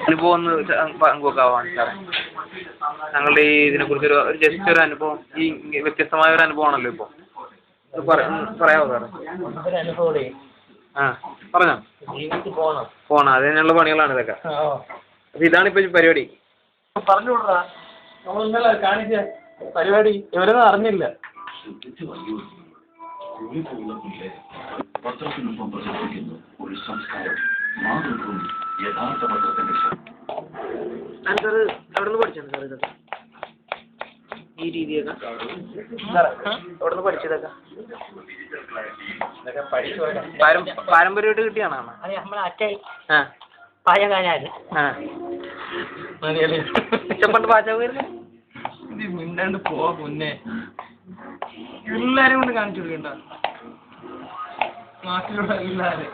അനുഭവം ഒന്ന് പങ്കുവെക്കാവാണ് സാറേ. ഞങ്ങളുടെ ഈ ഇതിനെക്കുറിച്ചൊരു ജസ്റ്റ് ഒരു അനുഭവം, ഈ വ്യത്യസ്തമായ ഒരു അനുഭവമാണല്ലോ ഇപ്പോൾ. പറയാമോ സാറേ? ആ പറഞ്ഞോ. പോണം, അതിനുള്ള പണികളാണ് ഇതൊക്കെ. അപ്പൊ ഇതാണിപ്പോ പരിപാടി. പറഞ്ഞുവിടാ, നമ്മൾ ഇന്നലെ കാണിച്ച പരിപാടി ഇവരൊന്നും അറിഞ്ഞില്ല. പത്രത്തിനൊപ്പം പ്രചരിപ്പിക്കുന്നു ഒരു സംസ്കാരം, മാതൃത്വം, യഥാർത്ഥ പത്രത്തിന്റെ സാർ എവിടെ നിന്ന് പഠിച്ചാണ് സാർ ഇതൊക്കെ, ഈ രീതിയൊക്കെ? എവിടെ നിന്ന് പഠിച്ചതൊക്കെ? പാരമ്പര്യമായിട്ട് കിട്ടിയാണോ? പണ്ട് പാചകമായിരുന്നു. മിണ്ടാണ്ട് പോവാ പൊന്നെ, എല്ലാരും കൊണ്ട് കാണിച്ചു കൊടുക്കണ്ട നാട്ടിലുള്ള എല്ലാരും.